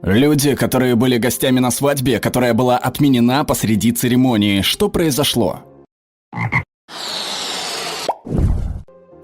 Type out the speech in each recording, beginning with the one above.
Люди, которые были гостями на свадьбе, которая была отменена посреди церемонии. Что произошло?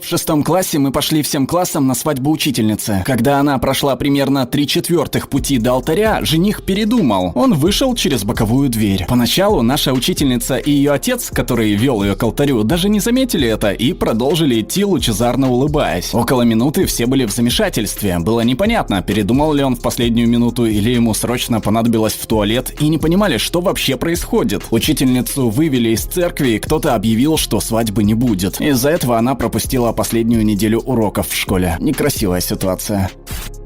В 6 классе мы пошли всем классом на свадьбу учительницы. Когда она прошла примерно 3/4 пути до алтаря, жених передумал. Он вышел через боковую дверь. Поначалу наша учительница и ее отец, который вел ее к алтарю, даже не заметили это и продолжили идти, лучезарно улыбаясь. Около минуты все были в замешательстве. Было непонятно, передумал ли он в последнюю минуту или ему срочно понадобилось в туалет, и не понимали, что вообще происходит. Учительницу вывели из церкви, и кто-то объявил, что свадьбы не будет. Из-за этого она пропустила последнюю неделю уроков в школе. Некрасивая ситуация.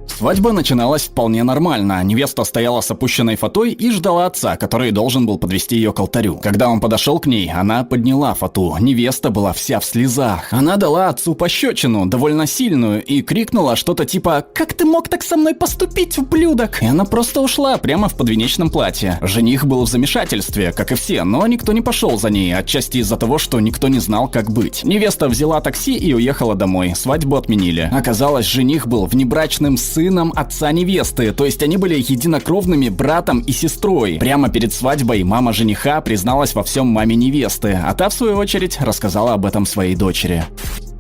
Свадьба начиналась вполне нормально. Невеста стояла с опущенной фатой и ждала отца, который должен был подвести ее к алтарю. Когда он подошел к ней, она подняла фату. Невеста была вся в слезах. Она дала отцу пощечину, довольно сильную, и крикнула что-то типа «Как ты мог так со мной поступить, ублюдок?» И она просто ушла прямо в подвенечном платье. Жених был в замешательстве, как и все, но никто не пошел за ней, отчасти из-за того, что никто не знал, как быть. Невеста взяла такси и уехала домой. Свадьбу отменили. Оказалось, жених был внебрачным сыном отца невесты, то есть они были единокровными братом и сестрой. Прямо перед свадьбой мама жениха призналась во всем маме невесты, а та, в свою очередь, рассказала об этом своей дочери.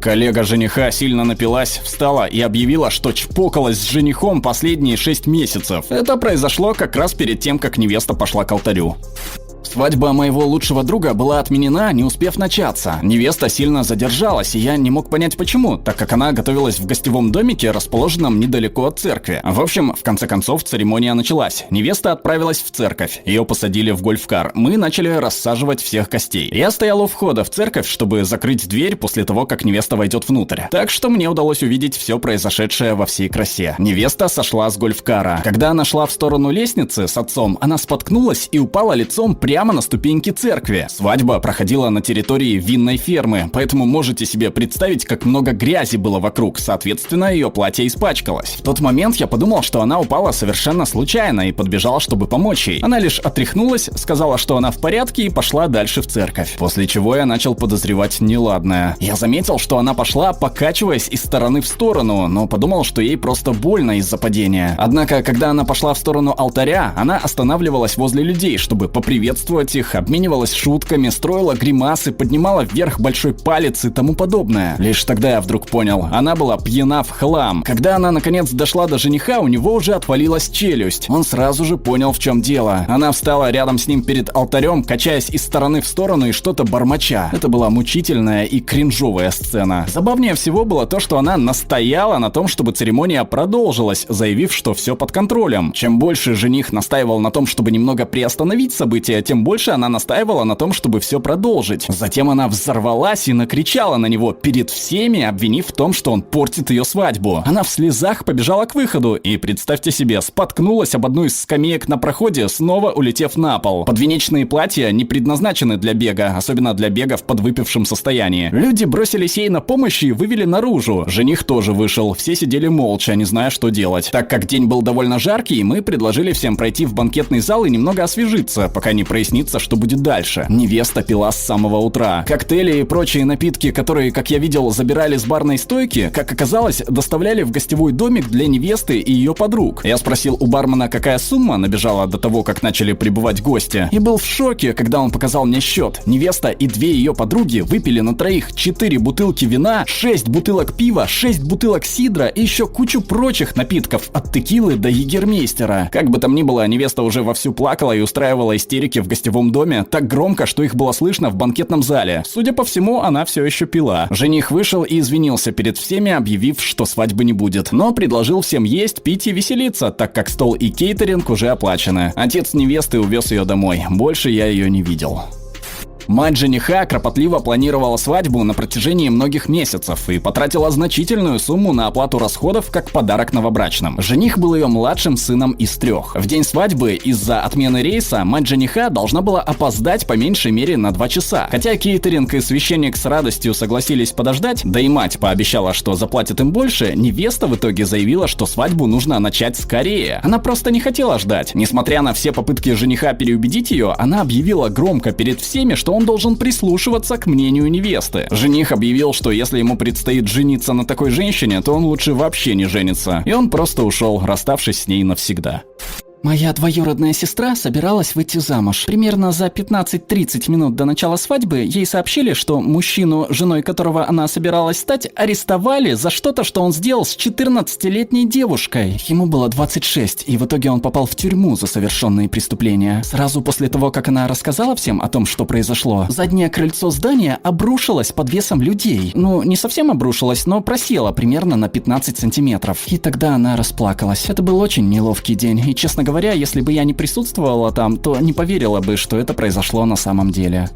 Коллега жениха сильно напилась, встала и объявила, что чпокалась с женихом последние 6 месяцев. Это произошло как раз перед тем, как невеста пошла к алтарю. Свадьба моего лучшего друга была отменена, не успев начаться. Невеста сильно задержалась, и я не мог понять почему, так как она готовилась в гостевом домике, расположенном недалеко от церкви. В общем, в конце концов, церемония началась. Невеста отправилась в церковь. Ее посадили в гольф-кар. Мы начали рассаживать всех гостей. Я стоял у входа в церковь, чтобы закрыть дверь после того, как невеста войдет внутрь. Так что мне удалось увидеть все произошедшее во всей красе. Невеста сошла с гольф-кара. Когда она шла в сторону лестницы с отцом, она споткнулась и упала лицом прямо на ступеньки церкви. Свадьба проходила на территории винной фермы, поэтому можете себе представить, как много грязи было вокруг, соответственно, ее платье испачкалось. В тот момент я подумал, что она упала совершенно случайно и подбежал, чтобы помочь ей. Она лишь отряхнулась, сказала, что она в порядке и пошла дальше в церковь. После чего я начал подозревать неладное. Я заметил, что она пошла, покачиваясь из стороны в сторону, но подумал, что ей просто больно из-за падения. Однако, когда она пошла в сторону алтаря, она останавливалась возле людей, чтобы поприветствовать их, обменивалась шутками, строила гримасы, поднимала вверх большой палец и тому подобное. Лишь тогда я вдруг понял, она была пьяна в хлам. Когда она наконец дошла до жениха, у него уже отвалилась челюсть. Он сразу же понял, в чем дело. Она встала рядом с ним перед алтарем, качаясь из стороны в сторону и что-то бормоча. Это была мучительная и кринжовая сцена. Забавнее всего было то, что она настояла на том, чтобы церемония продолжилась, заявив, что все под контролем. Чем больше жених настаивал на том, чтобы немного приостановить события, тем больше она настаивала на том, чтобы все продолжить. Затем она взорвалась и накричала на него перед всеми, обвинив в том, что он портит ее свадьбу. Она в слезах побежала к выходу и, представьте себе, споткнулась об одну из скамеек на проходе, снова улетев на пол. Подвенечные платья не предназначены для бега, особенно для бега в подвыпившем состоянии. Люди бросились ей на помощь и вывели наружу. Жених тоже вышел, все сидели молча, не зная, что делать. Так как день был довольно жаркий, мы предложили всем пройти в банкетный зал и немного освежиться, пока не прояснится, что будет дальше. Невеста пила с самого утра. Коктейли и прочие напитки, которые, как я видел, забирали с барной стойки, как оказалось, доставляли в гостевой домик для невесты и ее подруг. Я спросил у бармена, какая сумма набежала до того, как начали прибывать гости, и был в шоке, когда он показал мне счет. Невеста и 2 ее подруги выпили на троих 4 бутылки вина, 6 бутылок пива, 6 бутылок сидра и еще кучу прочих напитков, от текилы до егермейстера. Как бы там ни было, невеста уже вовсю плакала и устраивала истерики в гостевом доме так громко, что их было слышно в банкетном зале. Судя по всему, она все еще пила. Жених вышел и извинился перед всеми, объявив, что свадьбы не будет, но предложил всем есть, пить и веселиться, так как стол и кейтеринг уже оплачены. Отец невесты увез ее домой. Больше я ее не видел. Мать жениха кропотливо планировала свадьбу на протяжении многих месяцев и потратила значительную сумму на оплату расходов как подарок новобрачным. Жених был ее младшим сыном из 3. В день свадьбы из-за отмены рейса мать жениха должна была опоздать по меньшей мере на 2 часа. Хотя кейтеринг и священник с радостью согласились подождать, да и мать пообещала, что заплатит им больше, невеста в итоге заявила, что свадьбу нужно начать скорее. Она просто не хотела ждать. Несмотря на все попытки жениха переубедить ее, она объявила громко перед всеми, что он должен прислушиваться к мнению невесты. Жених объявил, что если ему предстоит жениться на такой женщине, то он лучше вообще не женится. И он просто ушел, расставшись с ней навсегда. Моя двоюродная сестра собиралась выйти замуж. Примерно за 15-30 минут до начала свадьбы ей сообщили, что мужчину, женой которого она собиралась стать, арестовали за что-то, что он сделал с 14-летней девушкой. Ему было 26, и в итоге он попал в тюрьму за совершенные преступления. Сразу после того, как она рассказала всем о том, что произошло, заднее крыльцо здания обрушилось под весом людей. Ну, не совсем обрушилось, но просело примерно на 15 сантиметров. И тогда она расплакалась. Это был очень неловкий день, и, честно говоря, если бы я не присутствовала там, то не поверила бы, что это произошло на самом деле.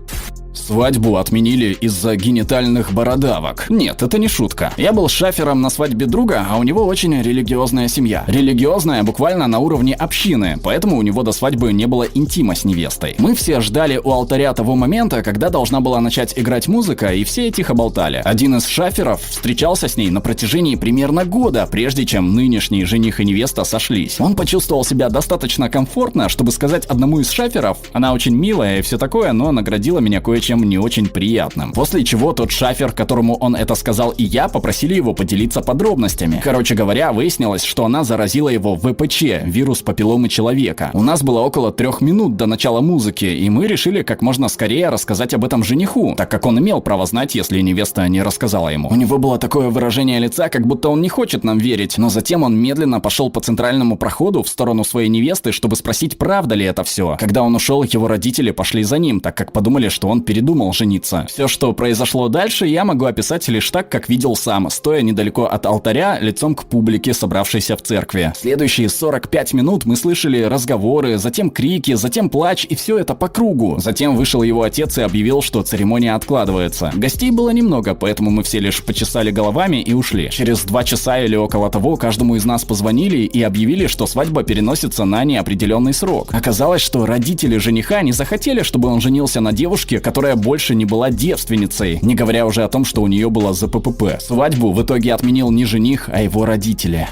Свадьбу отменили из-за генитальных бородавок. Нет, это не шутка. Я был шафером на свадьбе друга, а у него очень религиозная семья. Религиозная буквально на уровне общины, поэтому у него до свадьбы не было интима с невестой. Мы все ждали у алтаря того момента, когда должна была начать играть музыка, и все тихо болтали. Один из шаферов встречался с ней на протяжении примерно года, прежде чем нынешний жених и невеста сошлись. Он почувствовал себя достаточно комфортно, чтобы сказать одному из шаферов: она очень милая и все такое, но наградила меня кое-чем не очень приятным. После чего тот шафер, которому он это сказал, и я попросили его поделиться подробностями. Короче говоря, выяснилось, что она заразила его ВПЧ, вирус папилломы человека. У нас было около 3 минут до начала музыки, и мы решили как можно скорее рассказать об этом жениху, так как он имел право знать, если невеста не рассказала ему. У него было такое выражение лица, как будто он не хочет нам верить, но затем он медленно пошел по центральному проходу в сторону своей невесты, чтобы спросить, правда ли это все. Когда он ушел, его родители пошли за ним, так как подумали, что он передумал жениться. Все, что произошло дальше, я могу описать лишь так, как видел сам, стоя недалеко от алтаря, лицом к публике, собравшейся в церкви. Следующие 45 минут мы слышали разговоры, затем крики, затем плач, и все это по кругу. Затем вышел его отец и объявил, что церемония откладывается. Гостей было немного, поэтому мы все лишь почесали головами и ушли. Через 2 часа или около того каждому из нас позвонили и объявили, что свадьба переносится на неопределенный срок. Оказалось, что родители жениха не захотели, чтобы он женился на девушке, которая больше не была девственницей, не говоря уже о том, что у нее было ЗППП. Свадьбу в итоге отменил не жених, а его родители.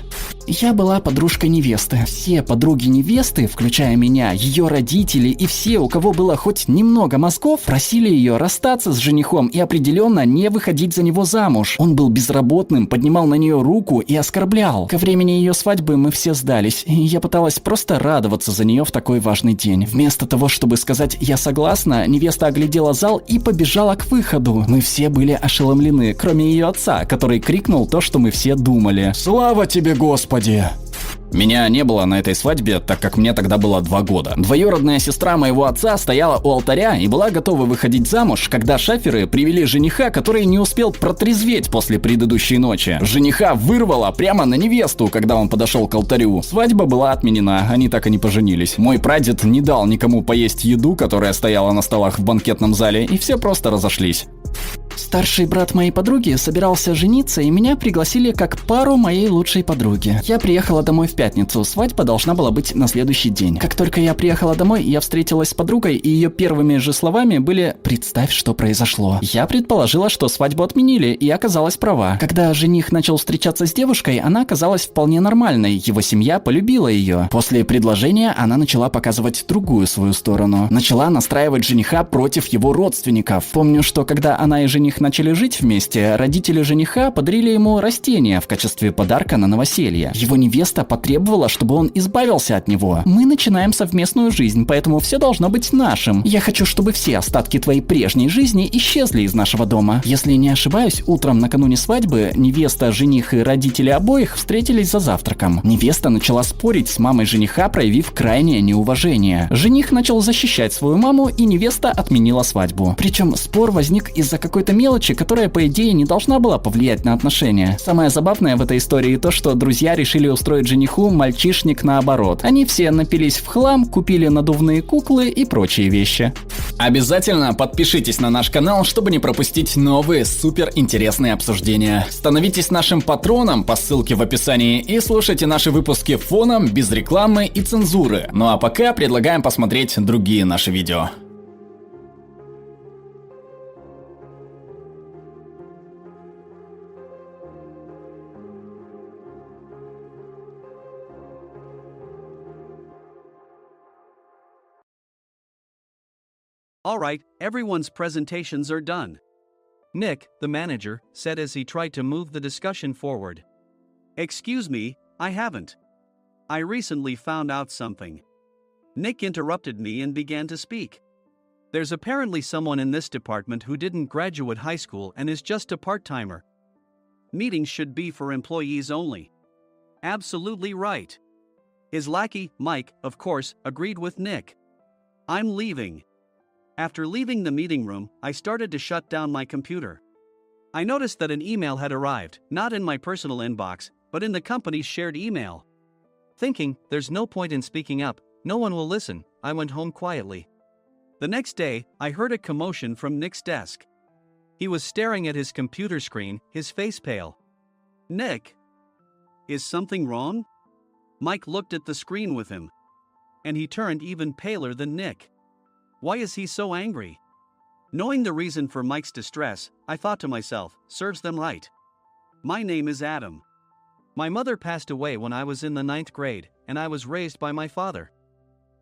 Я была подружкой невесты. Все подруги невесты, включая меня, ее родители и все, у кого было хоть немного мозгов, просили ее расстаться с женихом и определенно не выходить за него замуж. Он был безработным, поднимал на нее руку и оскорблял. Ко времени ее свадьбы мы все сдались, и я пыталась просто радоваться за нее в такой важный день. Вместо того, чтобы сказать «я согласна», невеста оглядела зал и побежала к выходу. Мы все были ошеломлены, кроме ее отца, который крикнул то, что мы все думали. «Слава тебе, Господи!» Меня не было на этой свадьбе, так как мне тогда было 2 года. Двоюродная сестра моего отца стояла у алтаря и была готова выходить замуж, когда шаферы привели жениха, который не успел протрезветь после предыдущей ночи. Жениха вырвало прямо на невесту, когда он подошел к алтарю. Свадьба была отменена, они так и не поженились. Мой прадед не дал никому поесть еду, которая стояла на столах в банкетном зале, и все просто разошлись. Старший брат моей подруги собирался жениться, и меня пригласили как пару моей лучшей подруги. Я приехала домой в пятницу, свадьба должна была быть на следующий день. Как только я приехала домой, я встретилась с подругой, и ее первыми же словами были «представь, что произошло». Я предположила, что свадьбу отменили, и оказалась права. Когда жених начал встречаться с девушкой, она оказалась вполне нормальной, его семья полюбила ее. После предложения она начала показывать другую свою сторону. Начала настраивать жениха против его родственников. Помню, что когда она и жених начали жить вместе, родители жениха подарили ему растение в качестве подарка на новоселье. Его невеста потребовала, чтобы он избавился от него. Мы начинаем совместную жизнь, поэтому все должно быть нашим. Я хочу, чтобы все остатки твоей прежней жизни исчезли из нашего дома. Если не ошибаюсь, утром накануне свадьбы невеста, жених и родители обоих встретились за завтраком. Невеста начала спорить с мамой жениха, проявив крайнее неуважение. Жених начал защищать свою маму, и невеста отменила свадьбу. Причем спор возник из-за какой-то мелочи, которая, по идее, не должна была повлиять на отношения. Самое забавное в этой истории то, что друзья решили устроить жениху мальчишник наоборот. Они все напились в хлам, купили надувные куклы и прочие вещи. Обязательно подпишитесь на наш канал, чтобы не пропустить новые суперинтересные обсуждения. Становитесь нашим патроном по ссылке в описании и слушайте наши выпуски фоном, без рекламы и цензуры. Ну а пока предлагаем посмотреть другие наши видео. All right, everyone's presentations are done. Nick, the manager, said as he tried to move the discussion forward. Excuse me, I haven't. I recently found out something. Nick interrupted me and began to speak. There's apparently someone in this department who didn't graduate high school and is just a part-timer. Meetings should be for employees only. Absolutely right. His lackey, Mike, of course, agreed with Nick. I'm leaving. After leaving the meeting room, I started to shut down my computer. I noticed that an email had arrived, not in my personal inbox, but in the company's shared email. Thinking, there's no point in speaking up, no one will listen, I went home quietly. The next day, I heard a commotion from Nick's desk. He was staring at his computer screen, his face pale. Nick! Is something wrong? Mike looked at the screen with him. And he turned even paler than Nick. Why is he so angry? Knowing the reason for Mike's distress, I thought to myself, serves them right. My name is Adam. My mother passed away when I was in the 9th grade, and I was raised by my father.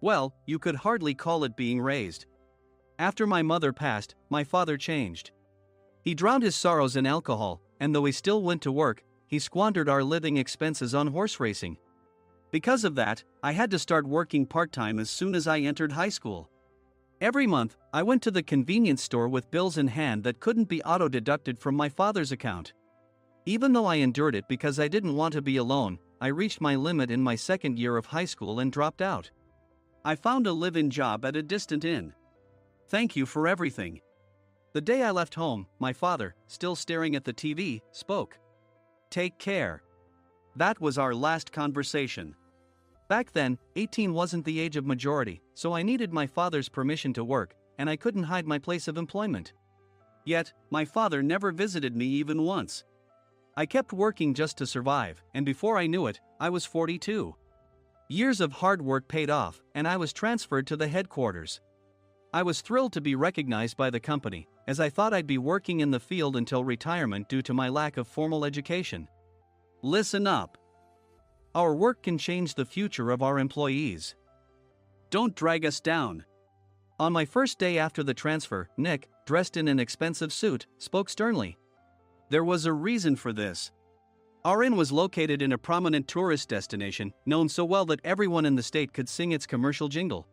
Well, you could hardly call it being raised. After my mother passed, my father changed. He drowned his sorrows in alcohol, and though he still went to work, he squandered our living expenses on horse racing. Because of that, I had to start working part-time as soon as I entered high school. Every month, I went to the convenience store with bills in hand that couldn't be auto-deducted from my father's account. Even though I endured it because I didn't want to be alone, I reached my limit in my second year of high school and dropped out. I found a live-in job at a distant inn. Thank you for everything. The day I left home, my father, still staring at the TV, spoke. Take care. That was our last conversation. Back then, 18 wasn't the age of majority, so I needed my father's permission to work, and I couldn't hide my place of employment. Yet, my father never visited me even once. I kept working just to survive, and before I knew it, I was 42. Years of hard work paid off, and I was transferred to the headquarters. I was thrilled to be recognized by the company, as I thought I'd be working in the field until retirement due to my lack of formal education. Listen up. Our work can change the future of our employees. Don't drag us down. On my first day after the transfer, Nick, dressed in an expensive suit, spoke sternly. There was a reason for this. Our inn was located in a prominent tourist destination, known so well that everyone in the state could sing its commercial jingle.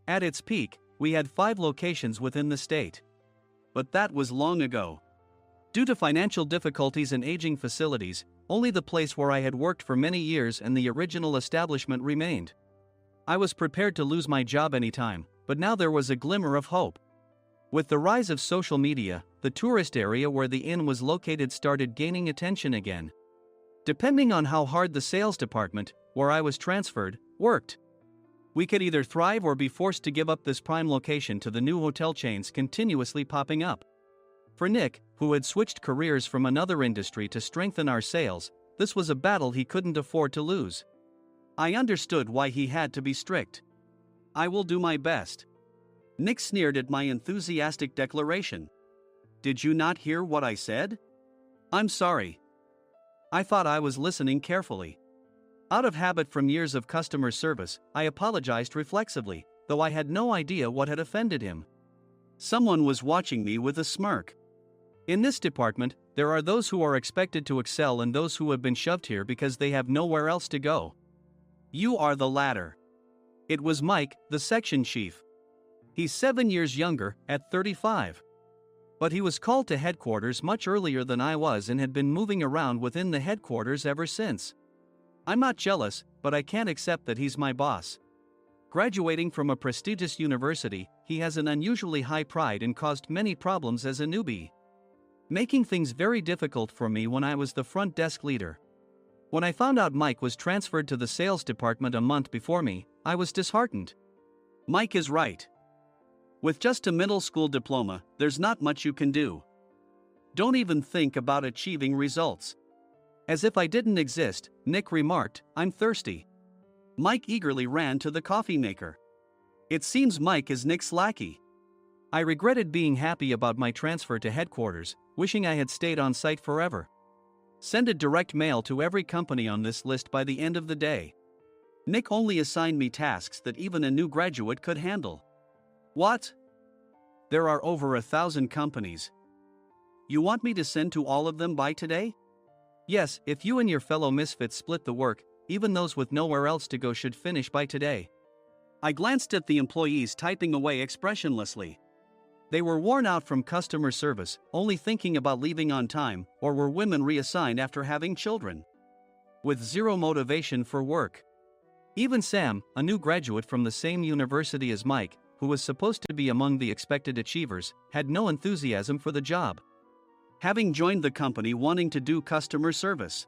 At its peak, we had 5 locations within the state. But that was long ago. Due to financial difficulties and aging facilities, only the place where I had worked for many years and the original establishment remained. I was prepared to lose my job anytime, but now there was a glimmer of hope. With the rise of social media, the tourist area where the inn was located started gaining attention again. Depending on how hard the sales department, where I was transferred, worked. We could either thrive or be forced to give up this prime location to the new hotel chains continuously popping up. For Nick, who had switched careers from another industry to strengthen our sales, this was a battle he couldn't afford to lose. I understood why he had to be strict. I will do my best. Nick sneered at my enthusiastic declaration. Did you not hear what I said? I'm sorry. I thought I was listening carefully. Out of habit from years of customer service, I apologized reflexively, though I had no idea what had offended him. Someone was watching me with a smirk. In this department, there are those who are expected to excel and those who have been shoved here because they have nowhere else to go. You are the latter. It was Mike, the section chief. He's 7 years younger, at 35. But he was called to headquarters much earlier than I was and had been moving around within the headquarters ever since. I'm not jealous, but I can't accept that he's my boss. Graduating from a prestigious university, he has an unusually high pride and caused many problems as a newbie, making things very difficult for me when I was the front desk leader. When I found out Mike was transferred to the sales department a month before me, I was disheartened. Mike is right. With just a middle school diploma, there's not much you can do. Don't even think about achieving results. As if I didn't exist, Nick remarked, I'm thirsty. Mike eagerly ran to the coffee maker. It seems Mike is Nick's lackey. I regretted being happy about my transfer to headquarters, wishing I had stayed on site forever. Send a direct mail to every company on this list by the end of the day. Nick only assigned me tasks that even a new graduate could handle. What? There are over 1,000 companies. You want me to send to all of them by today? Yes, if you and your fellow misfits split the work, even those with nowhere else to go should finish by today. I glanced at the employees typing away expressionlessly. They were worn out from customer service, only thinking about leaving on time, or were women reassigned after having children. With zero motivation for work. Even Sam, a new graduate from the same university as Mike, who was supposed to be among the expected achievers, had no enthusiasm for the job. Having joined the company wanting to do customer service.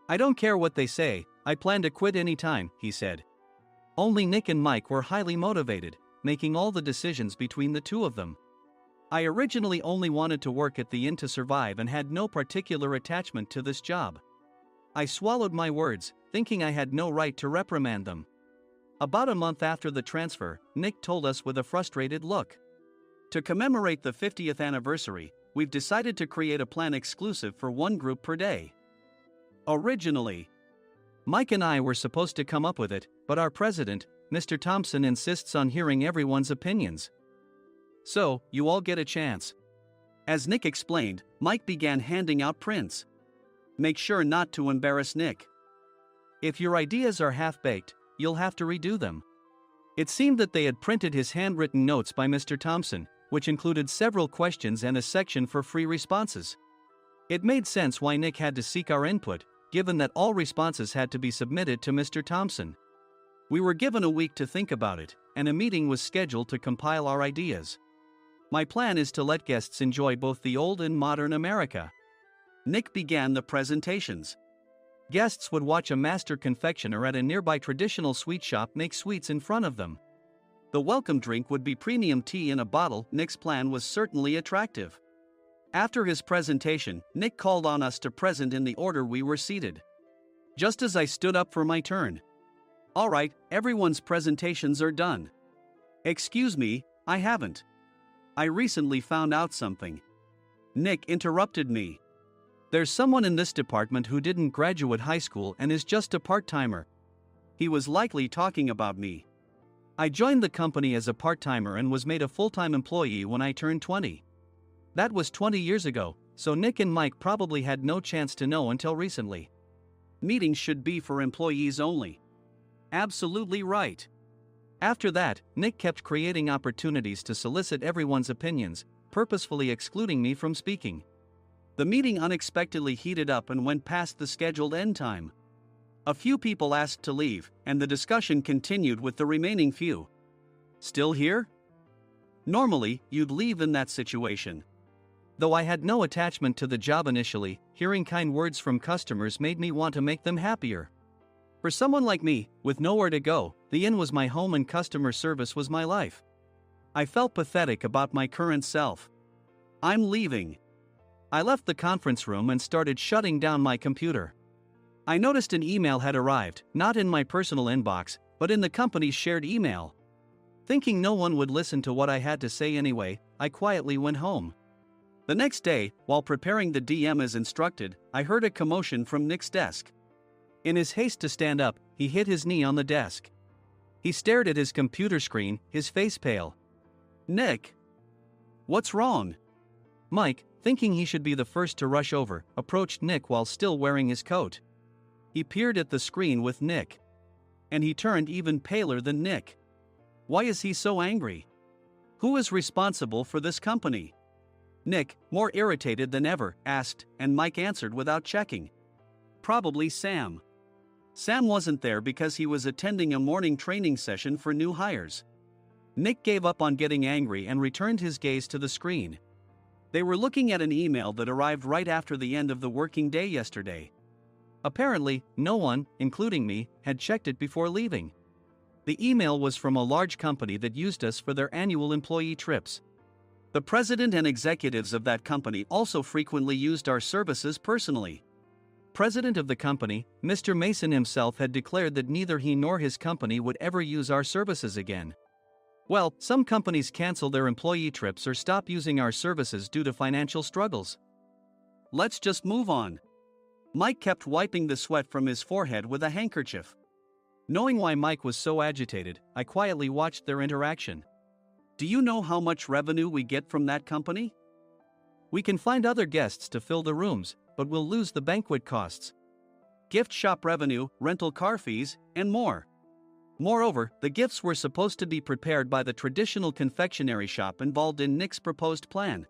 "I don't care what they say, I plan to quit anytime," he said. Only Nick and Mike were highly motivated, making all the decisions between the two of them. I originally only wanted to work at the inn to survive and had no particular attachment to this job. I swallowed my words, thinking I had no right to reprimand them. About a month after the transfer, Nick told us with a frustrated look. "To commemorate the 50th anniversary, we've decided to create a plan exclusive for one group per day. Originally, Mike and I were supposed to come up with it, but our president, Mr. Thompson, insists on hearing everyone's opinions. So, you all get a chance." As Nick explained, Mike began handing out prints. "Make sure not to embarrass Nick. If your ideas are half-baked, you'll have to redo them." It seemed that they had printed his handwritten notes by Mr. Thompson, which included several questions and a section for free responses. It made sense why Nick had to seek our input, given that all responses had to be submitted to Mr. Thompson. We were given a week to think about it, and a meeting was scheduled to compile our ideas. My plan is to let guests enjoy both the old and modern America. Nick began the presentations. Guests would watch a master confectioner at a nearby traditional sweet shop make sweets in front of them. The welcome drink would be premium tea in a bottle. Nick's plan was certainly attractive. After his presentation, Nick called on us to present in the order we were seated. Just as I stood up for my turn. "All right, everyone's presentations are done." "Excuse me, I haven't. I recently found out something." Nick interrupted me. "There's someone in this department who didn't graduate high school and is just a part-timer." He was likely talking about me. I joined the company as a part-timer and was made a full-time employee when I turned 20. That was 20 years ago, so Nick and Mike probably had no chance to know until recently. Meetings should be for employees only. Absolutely right. After that, Nick kept creating opportunities to solicit everyone's opinions, purposefully excluding me from speaking. The meeting unexpectedly heated up and went past the scheduled end time. A few people asked to leave, and the discussion continued with the remaining few. "Still here?" Normally, you'd leave in that situation. Though I had no attachment to the job initially, hearing kind words from customers made me want to make them happier. For someone like me, with nowhere to go, the inn was my home and customer service was my life. I felt pathetic about my current self. "I'm leaving." I left the conference room and started shutting down my computer. I noticed an email had arrived, not in my personal inbox, but in the company's shared email. Thinking no one would listen to what I had to say anyway, I quietly went home. The next day, while preparing the DM as instructed, I heard a commotion from Nick's desk. In his haste to stand up, he hit his knee on the desk. He stared at his computer screen, his face pale. "Nick? What's wrong?" Mike, thinking he should be the first to rush over, approached Nick while still wearing his coat. He peered at the screen with Nick. And he turned even paler than Nick. Why is he so angry? Who is responsible for this company? Nick, more irritated than ever, asked, and Mike answered without checking. Probably Sam. Sam wasn't there because he was attending a morning training session for new hires. Nick gave up on getting angry and returned his gaze to the screen. They were looking at an email that arrived right after the end of the working day yesterday. Apparently, no one, including me, had checked it before leaving. The email was from a large company that used us for their annual employee trips. The president and executives of that company also frequently used our services personally. President of the company, Mr. Mason himself, had declared that neither he nor his company would ever use our services again. Well, some companies cancel their employee trips or stop using our services due to financial struggles. Let's just move on. Mike kept wiping the sweat from his forehead with a handkerchief. Knowing why Mike was so agitated, I quietly watched their interaction. Do you know how much revenue we get from that company? We can find other guests to fill the rooms, but we'll lose the banquet costs, gift shop revenue, rental car fees, and more. Moreover, the gifts were supposed to be prepared by the traditional confectionery shop involved in Nick's proposed plan.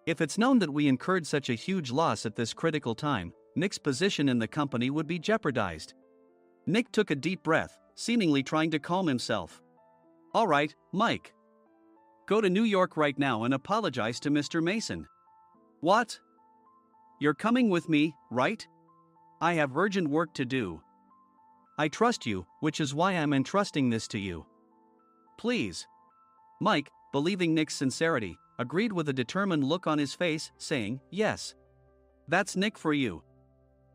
If it's known that we incurred such a huge loss at this critical time, Nick's position in the company would be jeopardized. Nick took a deep breath, seemingly trying to calm himself. All right, Mike. Go to New York right now and apologize to Mr. Mason. What? You're coming with me, right? I have urgent work to do. I trust you, which is why I'm entrusting this to you. Please. Mike, believing Nick's sincerity, agreed with a determined look on his face, saying, yes. That's Nick for you.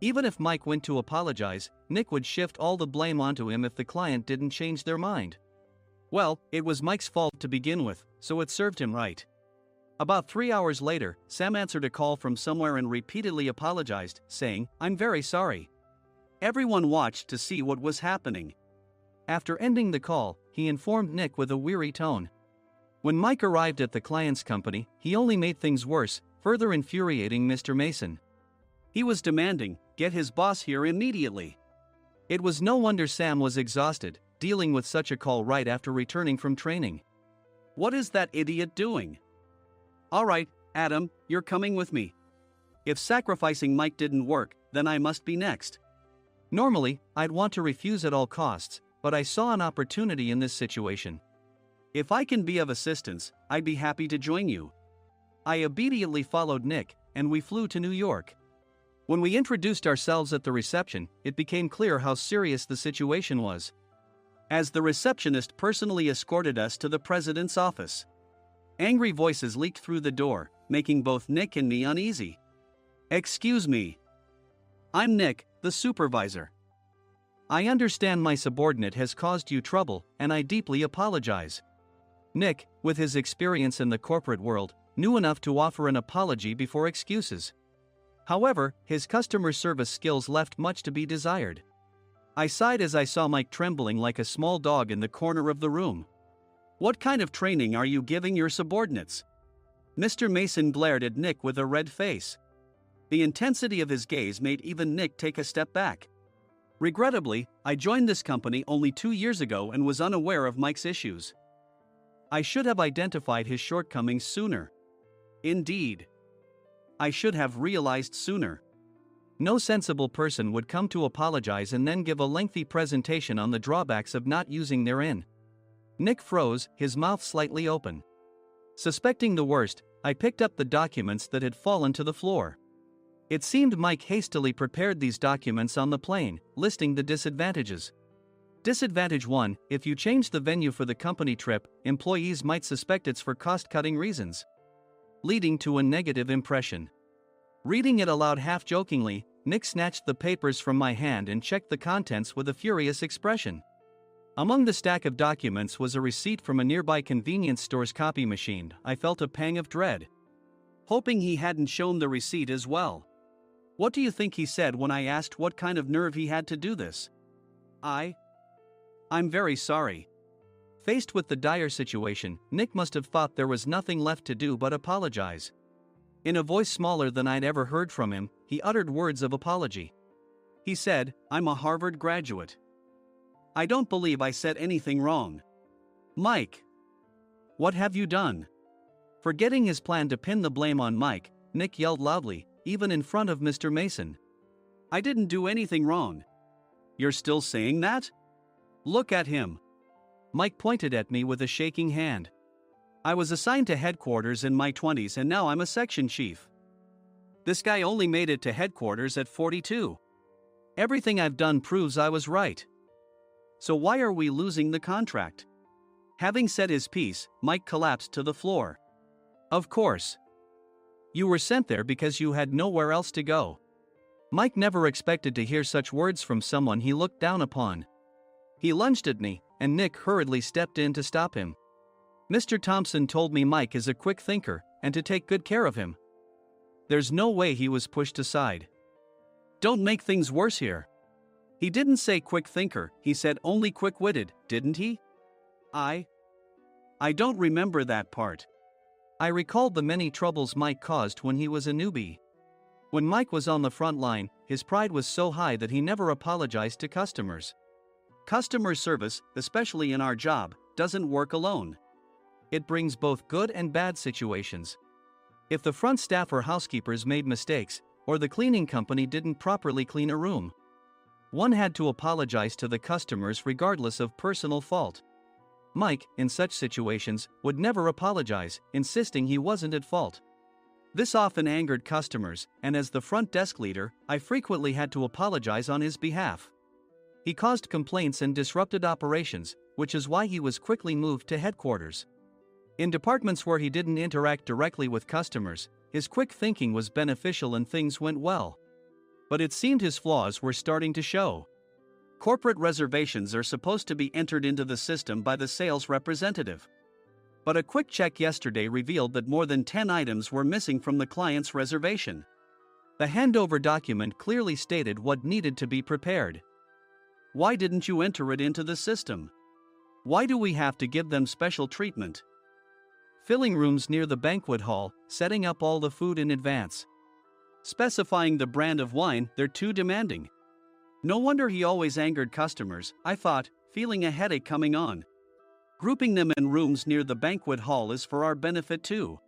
Even if Mike went to apologize, Nick would shift all the blame onto him if the client didn't change their mind. Well, it was Mike's fault to begin with, so it served him right. About 3 hours later, Sam answered a call from somewhere and repeatedly apologized, saying, I'm very sorry. Everyone watched to see what was happening. After ending the call, he informed Nick with a weary tone. When Mike arrived at the client's company, he only made things worse, further infuriating Mr. Mason. He was demanding, get his boss here immediately. It was no wonder Sam was exhausted, dealing with such a call right after returning from training. What is that idiot doing? All right, Adam, you're coming with me. If sacrificing Mike didn't work, then I must be next. Normally, I'd want to refuse at all costs, but I saw an opportunity in this situation. If I can be of assistance, I'd be happy to join you. I obediently followed Nick, and we flew to New York. When we introduced ourselves at the reception, it became clear how serious the situation was. As the receptionist personally escorted us to the president's office. Angry voices leaked through the door, making both Nick and me uneasy. Excuse me. I'm Nick, the supervisor. I understand my subordinate has caused you trouble, and I deeply apologize. Nick, with his experience in the corporate world, knew enough to offer an apology before excuses. However, his customer service skills left much to be desired. I sighed as I saw Mike trembling like a small dog in the corner of the room. What kind of training are you giving your subordinates? Mr. Mason glared at Nick with a red face. The intensity of his gaze made even Nick take a step back. Regrettably, I joined this company only 2 years ago and was unaware of Mike's issues. I should have identified his shortcomings sooner. Indeed. I should have realized sooner. No sensible person would come to apologize and then give a lengthy presentation on the drawbacks of not using their in. Nick froze, his mouth slightly open. Suspecting the worst, I picked up the documents that had fallen to the floor. It seemed Mike hastily prepared these documents on the plane, listing the disadvantages. Disadvantage 1: if you change the venue for the company trip, employees might suspect it's for cost-cutting reasons, leading to a negative impression. Reading it aloud half-jokingly, Nick snatched the papers from my hand and checked the contents with a furious expression. Among the stack of documents was a receipt from a nearby convenience store's copy machine. I felt a pang of dread, hoping he hadn't shown the receipt as well. What do you think he said when I asked what kind of nerve he had to do this? I'm very sorry. Faced with the dire situation, Nick must have thought there was nothing left to do but apologize. In a voice smaller than I'd ever heard from him, he uttered words of apology. He said, I'm a Harvard graduate. I don't believe I said anything wrong. Mike! What have you done? Forgetting his plan to pin the blame on Mike, Nick yelled loudly, even in front of Mr. Mason. I didn't do anything wrong. You're still saying that? Look at him. Mike pointed at me with a shaking hand. I was assigned to headquarters in my 20s and now I'm a section chief. This guy only made it to headquarters at 42. Everything I've done proves I was right. So why are we losing the contract? Having said his piece, Mike collapsed to the floor. Of course. You were sent there because you had nowhere else to go. Mike never expected to hear such words from someone he looked down upon. He lunged at me, and Nick hurriedly stepped in to stop him. Mr. Thompson told me Mike is a quick thinker, and to take good care of him. There's no way he was pushed aside. Don't make things worse here. He didn't say quick thinker, he said only quick-witted, didn't he? I don't remember that part. I recalled the many troubles Mike caused when he was a newbie. When Mike was on the front line, his pride was so high that he never apologized to customers. Customer service, especially in our job, doesn't work alone. It brings both good and bad situations. If the front staff or housekeepers made mistakes, or the cleaning company didn't properly clean a room, one had to apologize to the customers regardless of personal fault. Mike, in such situations, would never apologize, insisting he wasn't at fault. This often angered customers, and as the front desk leader, I frequently had to apologize on his behalf. He caused complaints and disrupted operations, which is why he was quickly moved to headquarters. In departments where he didn't interact directly with customers, his quick thinking was beneficial and things went well. But it seemed his flaws were starting to show. Corporate reservations are supposed to be entered into the system by the sales representative. But a quick check yesterday revealed that more than 10 items were missing from the client's reservation. The handover document clearly stated what needed to be prepared. Why didn't you enter it into the system? Why do we have to give them special treatment? Filling rooms near the banquet hall, setting up all the food in advance. Specifying the brand of wine, they're too demanding. No wonder he always angered customers, I thought, feeling a headache coming on. Grouping them in rooms near the banquet hall is for our benefit too.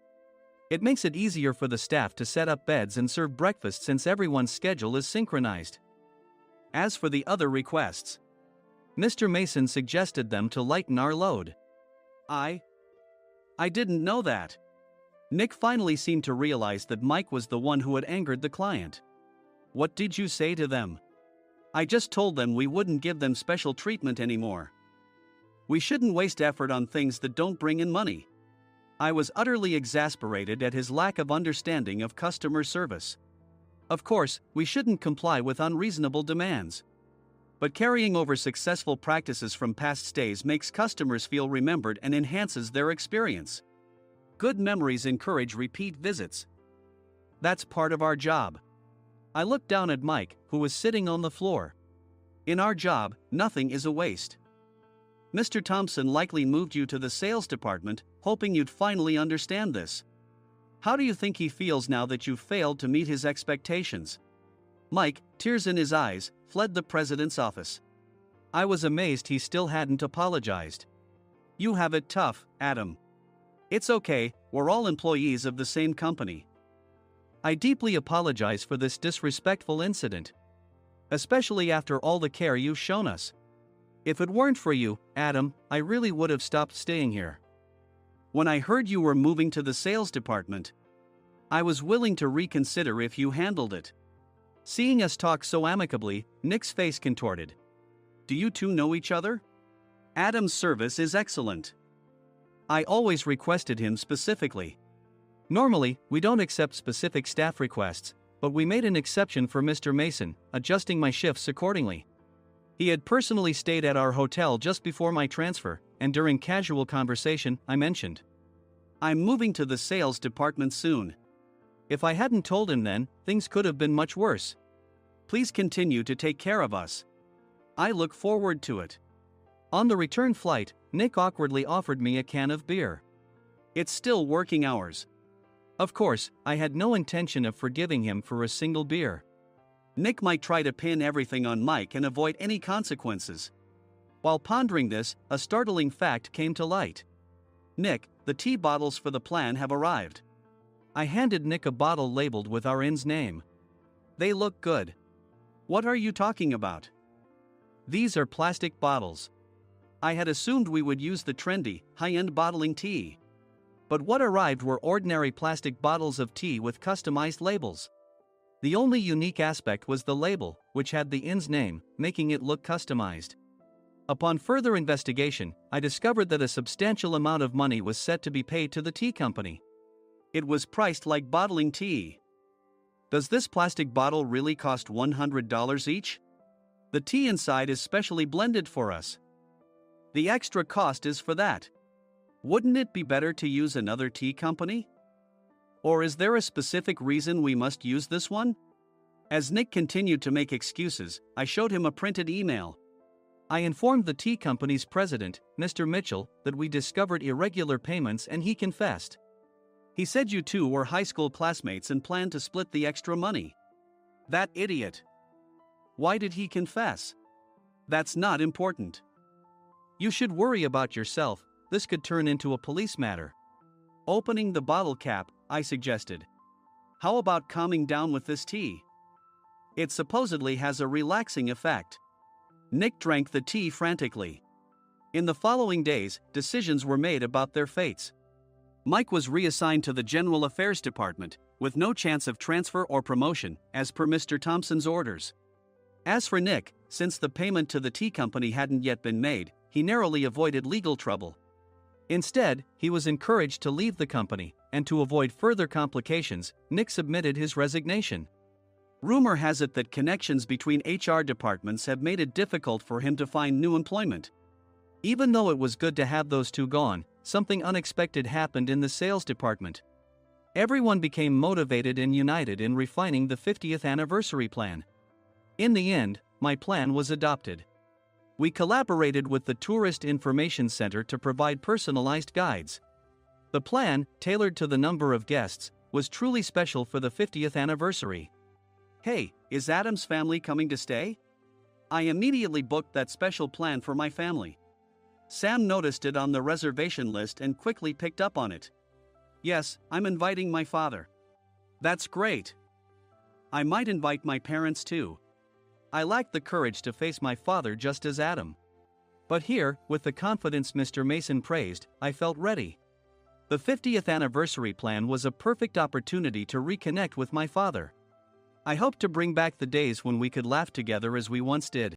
It makes it easier for the staff to set up beds and serve breakfast since everyone's schedule is synchronized. As for the other requests, Mr. Mason suggested them to lighten our load. I didn't know that. Nick finally seemed to realize that Mike was the one who had angered the client. What did you say to them? I just told them we wouldn't give them special treatment anymore. We shouldn't waste effort on things that don't bring in money. I was utterly exasperated at his lack of understanding of customer service. Of course, we shouldn't comply with unreasonable demands. But carrying over successful practices from past stays makes customers feel remembered and enhances their experience. Good memories encourage repeat visits. That's part of our job. I looked down at Mike, who was sitting on the floor. In our job, nothing is a waste. Mr. Thompson likely moved you to the sales department, hoping you'd finally understand this. How do you think he feels now that you've failed to meet his expectations? Mike, tears in his eyes, fled the president's office. I was amazed he still hadn't apologized. You have it tough, Adam. It's okay, we're all employees of the same company. I deeply apologize for this disrespectful incident. Especially after all the care you've shown us. If it weren't for you, Adam, I really would have stopped staying here. When I heard you were moving to the sales department, I was willing to reconsider if you handled it. Seeing us talk so amicably, Nick's face contorted. Do you two know each other? Adam's service is excellent. I always requested him specifically. Normally, we don't accept specific staff requests, but we made an exception for Mr. Mason, adjusting my shifts accordingly. He had personally stayed at our hotel just before my transfer, and during casual conversation, I mentioned, I'm moving to the sales department soon. If I hadn't told him then, things could have been much worse. Please continue to take care of us. I look forward to it. On the return flight, Nick awkwardly offered me a can of beer. It's still working hours. Of course, I had no intention of forgiving him for a single beer. Nick might try to pin everything on Mike and avoid any consequences. While pondering this, a startling fact came to light. Nick, the tea bottles for the plan have arrived. I handed Nick a bottle labeled with our inn's name. They look good. What are you talking about? These are plastic bottles. I had assumed we would use the trendy, high-end bottling tea. But what arrived were ordinary plastic bottles of tea with customized labels. The only unique aspect was the label, which had the inn's name, making it look customized. Upon further investigation, I discovered that a substantial amount of money was set to be paid to the tea company. It was priced like bottling tea. Does this plastic bottle really cost $100 each? The tea inside is specially blended for us. The extra cost is for that. Wouldn't it be better to use another tea company? Or is there a specific reason we must use this one? As Nick continued to make excuses, I showed him a printed email. I informed the tea company's president, Mr. Mitchell, that we discovered irregular payments and he confessed. He said you two were high school classmates and planned to split the extra money. That idiot. Why did he confess? That's not important. You should worry about yourself, this could turn into a police matter. Opening the bottle cap, I suggested. How about calming down with this tea? It supposedly has a relaxing effect. Nick drank the tea frantically. In the following days, decisions were made about their fates. Mike was reassigned to the General Affairs Department, with no chance of transfer or promotion, as per Mr. Thompson's orders. As for Nick, since the payment to the tea company hadn't yet been made, he narrowly avoided legal trouble. Instead, he was encouraged to leave the company, and to avoid further complications, Nick submitted his resignation. Rumor has it that connections between HR departments have made it difficult for him to find new employment. Even though it was good to have those two gone, something unexpected happened in the sales department. Everyone became motivated and united in refining the 50th anniversary plan. In the end, my plan was adopted. We collaborated with the Tourist Information Center to provide personalized guides. The plan, tailored to the number of guests, was truly special for the 50th anniversary. Hey, is Adam's family coming to stay? I immediately booked that special plan for my family. Sam noticed it on the reservation list and quickly picked up on it. Yes, I'm inviting my father. That's great. I might invite my parents too. I lacked the courage to face my father just as Adam. But here, with the confidence Mr. Mason praised, I felt ready. The 50th anniversary plan was a perfect opportunity to reconnect with my father. I hoped to bring back the days when we could laugh together as we once did.